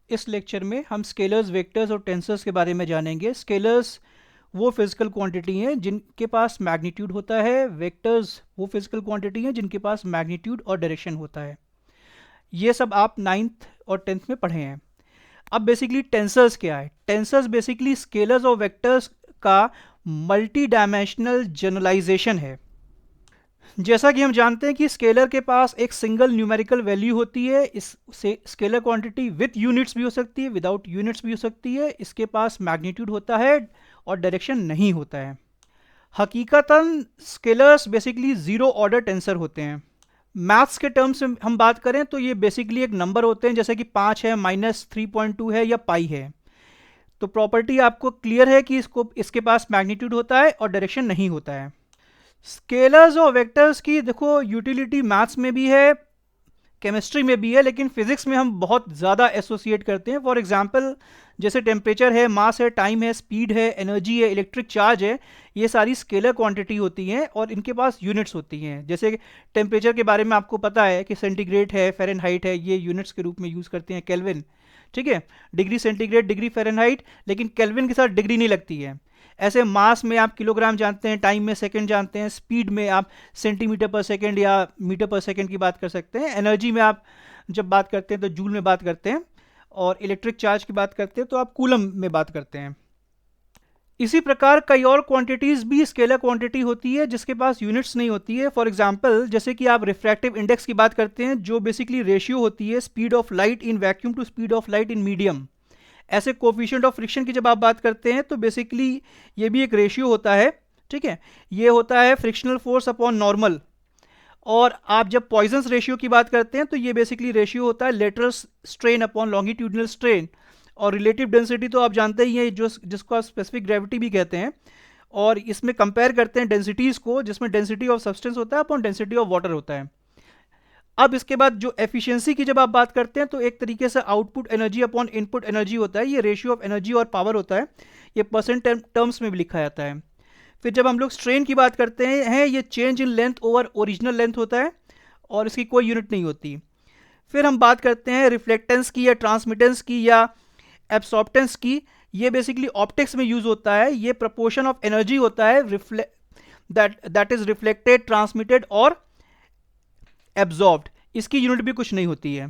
इस लेक्चर में हम स्केलर्स, वेक्टर्स और टेंसर्स के बारे में जानेंगे। स्केलर्स वो फिजिकल क्वांटिटी हैं जिनके पास मैग्नीट्यूड होता है, वेक्टर्स वो फिजिकल क्वांटिटी हैं जिनके पास मैग्नीट्यूड और डायरेक्शन होता है। ये सब आप नाइन्थ और टेंथ में पढ़े हैं। अब बेसिकली टेंसर्स क्या है? टेंसर्स बेसिकली स्केलर्स और वेक्टर्स का मल्टी डायमेंशनल जनरलाइजेशन है। जैसा कि हम जानते हैं कि स्केलर के पास एक सिंगल न्यूमेरिकल वैल्यू होती है। इस स्केलर क्वांटिटी विथ यूनिट्स भी हो सकती है, विदाउट यूनिट्स भी हो सकती है। इसके पास मैग्नीट्यूड होता है और डायरेक्शन नहीं होता है। हकीकतन scalars basically zero order tensor होते हैं। मैथ्स के टर्म्स में हम बात करें तो ये बेसिकली एक नंबर होते हैं, जैसे कि 5 है, -3.2 है या पाई है। तो प्रॉपर्टी आपको क्लियर है कि इसके पास मैग्नीट्यूड होता है और डायरेक्शन नहीं होता है। स्केलर्स और वेक्टर्स की देखो यूटिलिटी मैथ्स में भी है, केमिस्ट्री में भी है, लेकिन फिजिक्स में हम बहुत ज़्यादा एसोसिएट करते हैं। फॉर एग्जांपल जैसे टेम्परेचर है, मास है, टाइम है, स्पीड है, एनर्जी है, इलेक्ट्रिक चार्ज है, ये सारी स्केलर क्वांटिटी होती हैं और इनके पास यूनिट्स होती हैं। जैसे टेम्परेचर के बारे में आपको पता है कि सेंटीग्रेड है, फ़ारेनहाइट है, ये यूनिट्स के रूप में यूज़ करते हैं, केल्विन, ठीक है, डिग्री सेंटीग्रेड, डिग्री फ़ारेनहाइट, लेकिन केल्विन के साथ डिग्री नहीं लगती है। ऐसे मास में आप किलोग्राम जानते हैं, टाइम में सेकंड जानते हैं, स्पीड में आप सेंटीमीटर पर सेकंड या मीटर पर सेकंड की बात कर सकते हैं, एनर्जी में आप जब बात करते हैं तो जूल में बात करते हैं, और इलेक्ट्रिक चार्ज की बात करते हैं तो आप कूलम में बात करते हैं। इसी प्रकार कई और क्वांटिटीज़ भी स्केलर क्वांटिटी होती है जिसके पास यूनिट्स नहीं होती है। फॉर एग्जांपल जैसे कि आप रिफ्रैक्टिव इंडेक्स की बात करते हैं, जो बेसिकली रेशियो होती है speed of light in vacuum to speed of light in medium. ऐसे कोफिशिएंट ऑफ फ्रिक्शन की जब आप बात करते हैं तो बेसिकली ये भी एक रेशियो होता है, ठीक है। ये होता है फ्रिक्शनल फोर्स अपॉन नॉर्मल। और आप जब पॉइजन्स रेशियो की बात करते हैं तो ये बेसिकली रेशियो होता है lateral strain upon longitudinal strain. और रिलेटिव डेंसिटी तो आप जानते ही हैं, जो जिसको आप स्पेसिफिक ग्रेविटी भी कहते हैं। और इसमें कंपेयर करते हैं डेंसिटीज़ को, जिसमें डेंसिटी ऑफ सब्सटेंस होता है अपॉन डेंसिटी ऑफ वाटर होता है। अब इसके बाद जो एफिशिएंसी की जब आप बात करते हैं तो एक तरीके से output energy upon input energy होता है। ये रेशियो ऑफ एनर्जी और पावर होता है, ये परसेंट टर्म्स में भी लिखा जाता है। फिर जब हम लोग स्ट्रेन की बात करते हैं, ये change in length over original length होता है और इसकी कोई यूनिट नहीं होती। फिर हम बात करते हैं रिफ्लेक्टेंस की या ट्रांसमिटेंस की या एब्सॉर्प्टेंस की। ये बेसिकली ऑप्टिक्स में यूज होता है। ये प्रपोर्शन ऑफ एनर्जी होता है दैट इज रिफ्लेक्टेड, ट्रांसमिटेड और एब्जॉर्ब्ड। इसकी यूनिट भी कुछ नहीं होती है।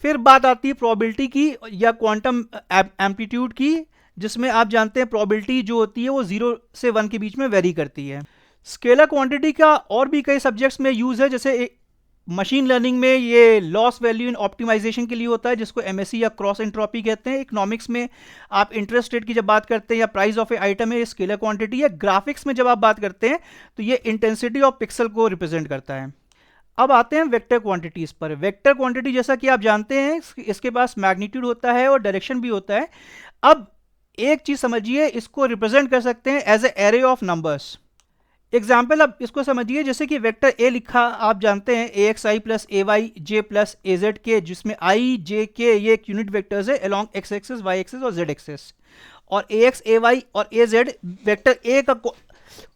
फिर बात आती है प्रोबेबिलिटी की या क्वांटम एम्पलीट्यूड की, जिसमें आप जानते हैं प्रोबेबिलिटी जो होती है वो 0 से 1 के बीच में वेरी करती है। स्केलर क्वांटिटी का और भी कई सब्जेक्ट्स में यूज है, जैसे मशीन लर्निंग में ये लॉस वैल्यू इन ऑप्टिमाइजेशन के लिए होता है, जिसको एमएससी या क्रॉस एंट्रोपी कहते हैं। इकोनॉमिक्स में आप इंटरेस्ट रेट की जब बात करते हैं या प्राइस ऑफ ए आइटम है, ये स्केलर क्वांटिटी है। ग्राफिक्स में जब आप बात करते हैं तो ये इंटेंसिटी ऑफ पिक्सल को रिप्रेजेंट करता है। अब आते हैं वेक्टर क्वांटिटीज पर। वेक्टर क्वांटिटी जैसा कि आप जानते हैं इसके पास मैग्नीट्यूड होता है और डायरेक्शन भी होता है। अब एक चीज समझिए, इसको रिप्रेजेंट कर सकते हैं as a array of numbers. Example अब इसको समझिए, जैसे कि वेक्टर ए लिखा आप जानते हैं A X I plus A Y J plus A Z K, जिसमें आई जे के ये एक यूनिट वेक्टर्स है along X axis, Y axis और जेड एक्सेस। और ए एक्स ए वाई और ए जेड वेक्टर ए का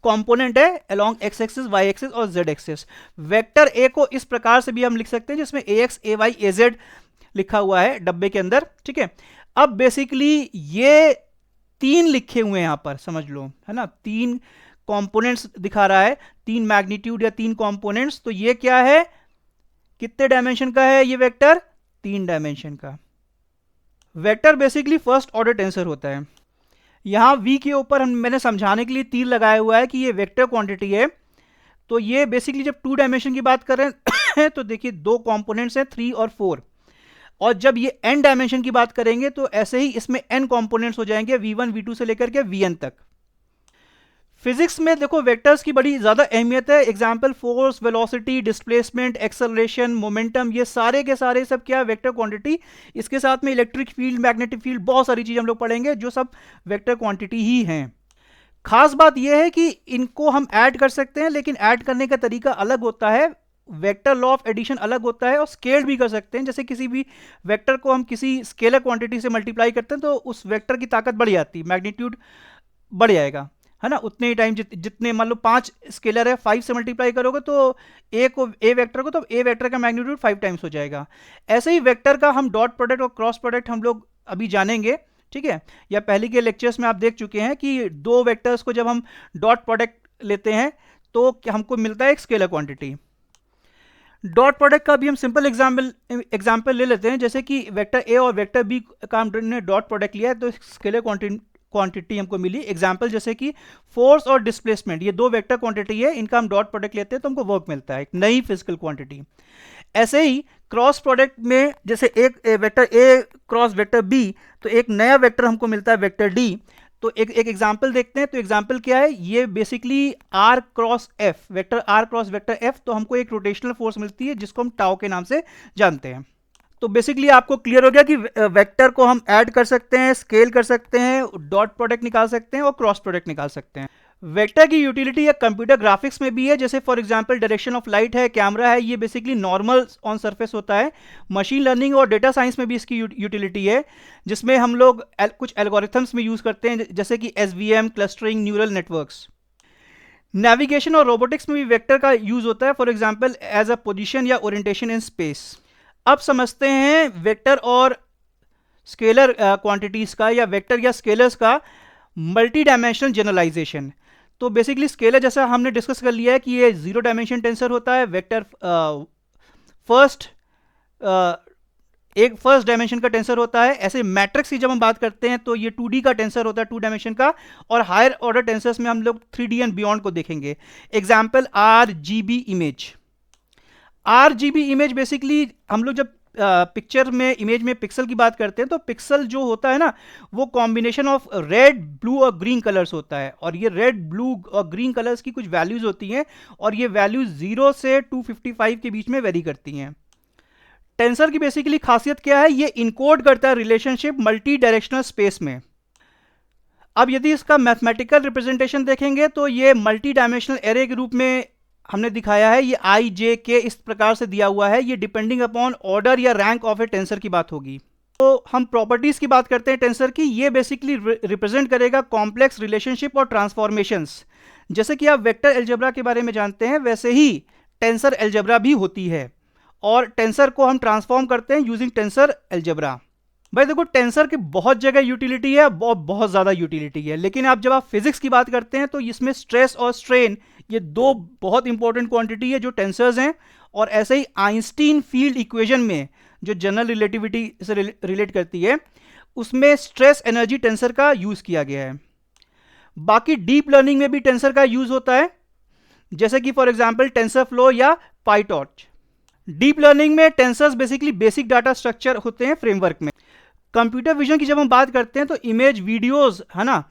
कंपोनेंट है along X axis, Y axis और जेड एक्सिस। वेक्टर ए को इस प्रकार से भी हम लिख सकते हैं जिसमें ए एक्स ए वाई ए जेड लिखा हुआ है डब्बे के अंदर, ठीक है। अब बेसिकली ये 3 लिखे हुए हैं यहां पर, समझ लो, है ना। 3 कंपोनेंट्स दिखा रहा है, 3 मैग्नीट्यूड या 3 कंपोनेंट्स। तो ये क्या है, कितने डायमेंशन का है ये वेक्टर? 3 डायमेंशन का। Vector basically first order tensor होता है। यहाँ v के ऊपर मैंने समझाने के लिए तीर लगाया हुआ है कि ये वेक्टर क्वांटिटी है। तो ये बेसिकली जब 2 डायमेंशन की बात कर रहे हैं तो देखिए 2 कंपोनेंट्स हैं 3 और 4। और जब ये n डायमेंशन की बात करेंगे तो ऐसे ही इसमें n कंपोनेंट्स हो जाएंगे, v1 v2 से लेकर के vn तक। फिजिक्स में देखो वेक्टर्स की बड़ी ज़्यादा अहमियत है। Example force, velocity, displacement, acceleration, momentum, ये सारे के सारे सब क्या है, वेक्टर क्वांटिटी। इसके साथ में इलेक्ट्रिक फील्ड, मैग्नेटिक फील्ड, बहुत सारी चीज़ हम लोग पढ़ेंगे जो सब वेक्टर क्वांटिटी ही हैं। खास बात यह है कि इनको हम ऐड कर सकते हैं, लेकिन ऐड करने का तरीका अलग होता है। वेक्टर लॉ ऑफ एडिशन अलग होता है और स्केल भी कर सकते हैं। जैसे किसी भी वेक्टर को हम किसी स्केलर क्वांटिटी से मल्टीप्लाई करते हैं तो उस वेक्टर की ताकत बढ़ जाती है, मैग्नीट्यूड बढ़ जाएगा। है ना, उतने ही टाइम जितने मान लो 5 स्केलर है, 5 से मल्टीप्लाई करोगे तो ए वेक्टर को, तो ए वेक्टर का मैग्नीट्यूड 5 टाइम्स हो जाएगा। ऐसे ही वेक्टर का हम डॉट प्रोडक्ट और क्रॉस प्रोडक्ट हम लोग अभी जानेंगे, ठीक है। या पहले के लेक्चर्स में आप देख चुके हैं कि दो वेक्टर्स को जब हम डॉट प्रोडक्ट लेते हैं तो हमको मिलता है एक स्केलर क्वांटिटी। डॉट प्रोडक्ट का भी हम सिंपल एग्जाम्पल ले लेते हैं, जैसे कि वेक्टर ए और वेक्टर बी का हमने डॉट प्रोडक्ट लिया है तो स्केलर क्वांटिटी हमको मिली। एग्जाम्पल जैसे कि फोर्स और डिस्प्लेसमेंट, ये दो वेक्टर क्वांटिटी है, इनका हम डॉट प्रोडक्ट लेते हैं तो हमको वर्क मिलता है, एक नई फिजिकल क्वांटिटी। ऐसे ही क्रॉस प्रोडक्ट में जैसे एक vector A cross vector B, तो एक नया वेक्टर हमको मिलता है वेक्टर डी। तो एक एग्जाम्पल देखते हैं। तो एग्जाम्पल क्या है, ये basically R cross F, vector R cross vector F, तो हमको एक रोटेशनल फोर्स मिलती है जिसको हम टाउ के नाम से जानते हैं। तो बेसिकली आपको क्लियर हो गया कि वेक्टर को हम ऐड कर सकते हैं, स्केल कर सकते हैं, डॉट प्रोडक्ट निकाल सकते हैं और क्रॉस प्रोडक्ट निकाल सकते हैं। वेक्टर की यूटिलिटी या कंप्यूटर ग्राफिक्स में भी है, जैसे for example direction of light है, कैमरा है, ये बेसिकली नॉर्मल ऑन सरफेस होता है। मशीन लर्निंग और डेटा साइंस में भी इसकी यूटिलिटी है, जिसमें हम लोग कुछ एल्गोरिथम्स में यूज करते हैं, जैसे कि SVM, clustering, neural networks. Navigation और रोबोटिक्स में भी वेक्टर का यूज होता है, for example as a position या ओरिएंटेशन इन स्पेस। अब समझते हैं वेक्टर और स्केलर क्वांटिटीज का, या वेक्टर या स्केलर्स का मल्टी डायमेंशनल जनरलाइजेशन। तो बेसिकली स्केलर जैसा हमने डिस्कस कर लिया है कि ये 0 डायमेंशन टेंसर होता है, वेक्टर एक फर्स्ट डायमेंशन का टेंसर होता है। ऐसे मैट्रिक्स की जब हम बात करते हैं तो ये 2D का टेंसर होता है, 2 डायमेंशन का, और हायर ऑर्डर टेंसर्स में हम लोग 3D एंड बियॉन्ड को देखेंगे। Example RGB image. RGB image basically हम लोग जब पिक्चर में, इमेज में पिक्सल की बात करते हैं तो पिक्सल जो होता है ना, वो कॉम्बिनेशन ऑफ रेड, ब्लू और ग्रीन कलर्स होता है, और ये रेड, ब्लू और ग्रीन कलर्स की कुछ वैल्यूज होती हैं, और ये वैल्यूज 0 से 255 के बीच में वेरी करती हैं। टेंसर की बेसिकली खासियत क्या है, ये इनकोड करता है रिलेशनशिप मल्टी डायरेक्शनल स्पेस में। अब यदि इसका मैथमेटिकल रिप्रेजेंटेशन देखेंगे तो ये मल्टी डायमेंशनल एरे के रूप में हमने दिखाया है। ये I, J, K इस प्रकार से दिया हुआ है, ये डिपेंडिंग अपॉन ऑर्डर या रैंक ऑफ ए टेंसर की बात होगी। तो हम प्रॉपर्टीज की बात करते हैं टेंसर की। ये बेसिकली रिप्रेजेंट करेगा कॉम्प्लेक्स रिलेशनशिप और ट्रांसफॉर्मेशंस। जैसे कि आप वेक्टर अलजेब्रा के बारे में जानते हैं, वैसे ही टेंसर अलजेब्रा भी होती है, और टेंसर को हम ट्रांसफॉर्म करते हैं यूजिंग टेंसर अलजेब्रा। भाई देखो, टेंसर की बहुत जगह यूटिलिटी है, बहुत ज़्यादा यूटिलिटी है, लेकिन आप जब आप फिजिक्स की बात करते हैं तो इसमें स्ट्रेस और स्ट्रेन, ये दो बहुत इंपॉर्टेंट क्वांटिटी है जो टेंसर्स हैं। और ऐसे ही आइंस्टीन फील्ड इक्वेशन में, जो जनरल रिलेटिविटी से रिलेट करती है, उसमें स्ट्रेस एनर्जी टेंसर का यूज़ किया गया है। बाकी डीप लर्निंग में भी टेंसर का यूज़ होता है, जैसे कि फॉर एग्जाम्पल टेंसर फ्लो या पाईटॉर्च। डीप लर्निंग में tensors basically basic data structure होते हैं फ्रेमवर्क में। कंप्यूटर विजन की जब हम बात करते हैं तो इमेज, वीडियोस, है ना,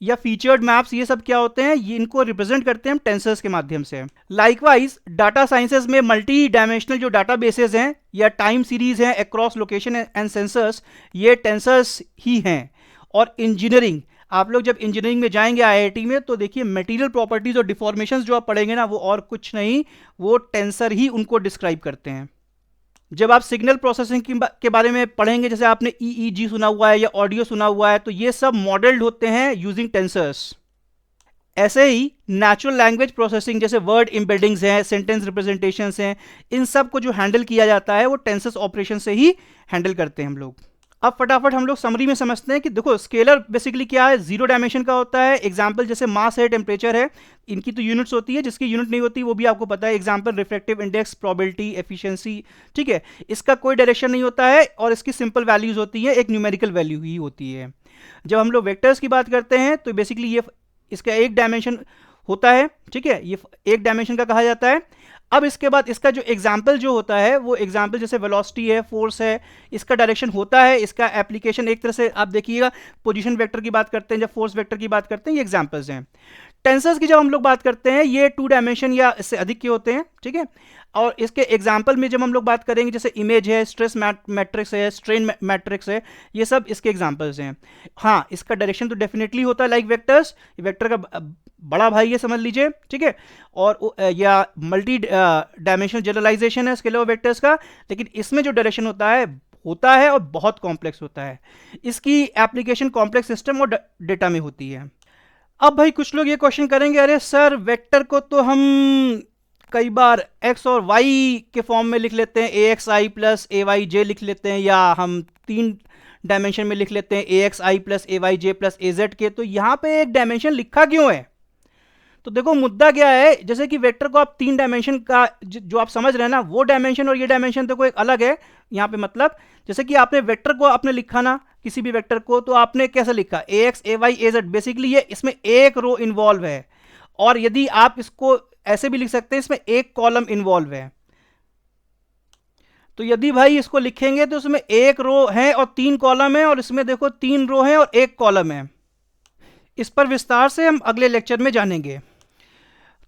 या फीचर्ड मैप्स, ये सब क्या होते हैं, ये इनको रिप्रेजेंट करते हैं हम टेंसर्स के माध्यम से। लाइकवाइज डाटा साइंसेज में मल्टी डायमेंशनल जो डाटा बेसेस हैं या टाइम सीरीज हैं अक्रॉस लोकेशन एंड सेंसर्स, ये टेंसर्स ही हैं। और इंजीनियरिंग, आप लोग जब इंजीनियरिंग में जाएंगे IIT में तो देखिए मटेरियल प्रॉपर्टीज और डिफॉर्मेशंस जो आप पढ़ेंगे ना, वो और कुछ नहीं, वो टेंसर ही उनको डिस्क्राइब करते हैं। जब आप सिग्नल प्रोसेसिंग के बारे में पढ़ेंगे, जैसे आपने EEG सुना हुआ है या ऑडियो सुना हुआ है, तो ये सब मॉडल्ड होते हैं यूजिंग टेंसर्स। ऐसे ही नेचुरल लैंग्वेज प्रोसेसिंग, जैसे वर्ड एम्बेडिंग्स हैं, सेंटेंस रिप्रेजेंटेशंस हैं, इन सब को जो हैंडल किया जाता है वो टेंसर्स ऑपरेशन से ही हैंडल करते हैं हम लोग। अब फटाफट हम लोग समरी में समझते हैं कि देखो स्केलर बेसिकली क्या है, 0 डायमेंशन का होता है। एग्जांपल जैसे मास है, टेम्परेचर है, इनकी तो यूनिट्स होती है, जिसकी यूनिट नहीं होती वो भी आपको पता है। Example refractive index, probability, efficiency, ठीक है। इसका कोई डायरेक्शन नहीं होता है और इसकी सिंपल वैल्यूज होती है, एक न्यूमेरिकल वैल्यू ही होती है। जब हम लोग वेक्टर्स की बात करते हैं तो बेसिकली ये इसका एक डायमेंशन होता है, ठीक है, ये एक डायमेंशन का कहा जाता है। अब इसके बाद इसका जो एग्जाम्पल जो होता है, वो एग्जाम्पल जैसे वेलोसिटी है, फोर्स है, इसका डायरेक्शन होता है। इसका एप्लीकेशन एक तरह से आप देखिएगा, पोजीशन वेक्टर की बात करते हैं, जब फोर्स वेक्टर की बात करते हैं, ये एग्जाम्पल्स हैं। टेंसर्स की जब हम लोग बात करते हैं, ये 2 डायमेंशन या इससे अधिक के होते हैं, ठीक है। और इसके एग्जाम्पल में जब हम लोग बात करेंगे, जैसे इमेज है, स्ट्रेस मैट्रिक्स है, स्ट्रेन मैट्रिक्स है, ये सब इसके एग्जाम्पल्स हैं। हाँ, इसका डायरेक्शन तो डेफिनेटली होता है लाइक वेक्टर्स, वेक्टर का बड़ा भाई ये समझ लीजिए, ठीक है। और या मल्टी डायमेंशनल जनरलाइजेशन है स्केलर वेक्टर्स का, लेकिन इसमें जो डायरेक्शन होता है और बहुत कॉम्प्लेक्स होता है। इसकी एप्लीकेशन कॉम्प्लेक्स सिस्टम और डेटा में होती है। अब भाई कुछ लोग ये क्वेश्चन करेंगे, अरे सर वेक्टर को तो हम कई बार एक्स और वाई के फॉर्म में लिख लेते हैं, A X I plus A Y जे लिख लेते हैं, या हम 3 डायमेंशन में लिख लेते हैं, A X I plus A Y J plus A Z के। तो यहाँ पे एक डायमेंशन लिखा क्यों है? तो देखो मुद्दा क्या है, जैसे कि वेक्टर को आप 3 डायमेंशन का जो आप समझ रहे हैं ना, वो डायमेंशन और ये डायमेंशन तो कोई अलग है यहाँ पे। मतलब जैसे कि आपने वेक्टर को आपने लिखा ना, किसी भी वेक्टर को, तो आपने कैसे लिखा, ए एक्स ए वाई ए जेड, बेसिकली ये इसमें एक रो इन्वॉल्व है। और यदि आप इसको ऐसे भी लिख सकते हैं, इसमें एक कॉलम इन्वॉल्व है। तो यदि भाई इसको लिखेंगे तो इसमें एक रो है और 3 कॉलम है, और इसमें देखो 3 रो है और 1 कॉलम है। इस पर विस्तार से हम अगले लेक्चर में जानेंगे।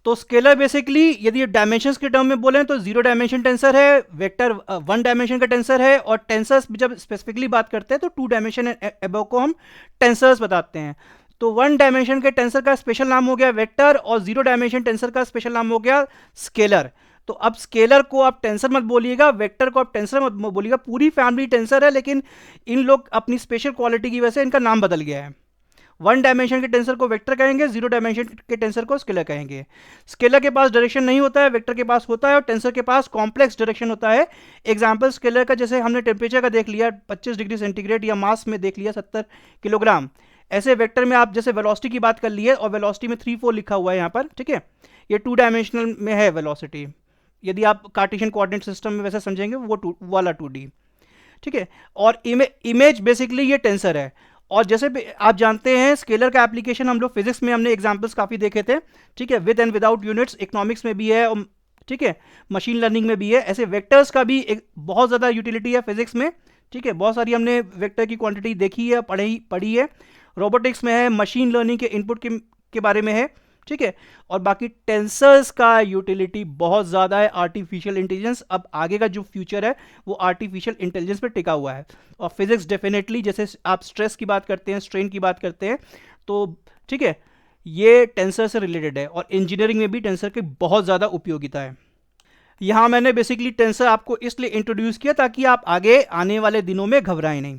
तो स्केलर बेसिकली यदि डायमेंशंस के टर्म में बोलें तो 0 डायमेंशन टेंसर है, वेक्टर 1 डायमेंशन का टेंसर है, और टेंसर्स जब स्पेसिफिकली बात करते हैं तो 2 डायमेंशन एबव को हम टेंसर्स बताते हैं। तो 1 डायमेंशन के टेंसर का स्पेशल नाम हो गया वेक्टर, और 0 डायमेंशन टेंसर का स्पेशल नाम हो गया स्केलर। तो अब स्केलर को आप टेंसर मत बोलिएगा, वेक्टर को आप टेंसर मत बोलिएगा, पूरी फैमिली टेंसर है, लेकिन इन लोग अपनी स्पेशल क्वालिटी की वजह से इनका नाम बदल गया है। 1 डायमेंशन के टेंसर को वेक्टर कहेंगे, 0 डायमेंशन के टेंसर को स्केलर कहेंगे। स्केलर के पास डायरेक्शन नहीं होता है, वेक्टर के पास होता है, और टेंसर के पास कॉम्प्लेक्स डायरेक्शन होता है। एग्जांपल स्केलर का जैसे हमने टेम्परेचर का देख लिया 25 डिग्री सेंटीग्रेड, या मास में देख लिया 70 किलोग्राम। ऐसे वेक्टर में आप जैसे वेलोसिटी की बात कर ली है, और वेलोसिटी में 3 4 लिखा हुआ है यहाँ पर, ठीक है, ये 2 डायमेंशनल में है वेलोसिटी। यदि आप कार्टेशियन कोऑर्डिनेट सिस्टम में वैसे समझेंगे वो वाला 2D, ठीक है। और इमेज बेसिकली ये टेंसर है। और जैसे आप जानते हैं स्केलर का एप्लीकेशन हम लोग फिजिक्स में हमने एग्जांपल्स काफ़ी देखे थे, ठीक है, with and without units, economics में भी है, और ठीक है, मशीन लर्निंग में भी है। ऐसे वेक्टर्स का भी एक बहुत ज़्यादा यूटिलिटी है फिजिक्स में, ठीक है, बहुत सारी हमने वेक्टर की क्वांटिटी देखी है, पढ़ी है। रोबोटिक्स में है, मशीन लर्निंग के इनपुट के बारे में है, ठीक है। और बाकी टेंसर्स का यूटिलिटी बहुत ज़्यादा है, आर्टिफिशियल इंटेलिजेंस। अब आगे का जो फ्यूचर है वो आर्टिफिशियल इंटेलिजेंस पे टिका हुआ है। और फिजिक्स डेफिनेटली, जैसे आप स्ट्रेस की बात करते हैं, स्ट्रेन की बात करते हैं, तो ठीक है, ये टेंसर से रिलेटेड है। और इंजीनियरिंग में भी टेंसर की बहुत ज़्यादा उपयोगिता है। यहाँ मैंने बेसिकली टेंसर आपको इसलिए इंट्रोड्यूस किया ताकि आप आगे आने वाले दिनों में घबराएं नहीं।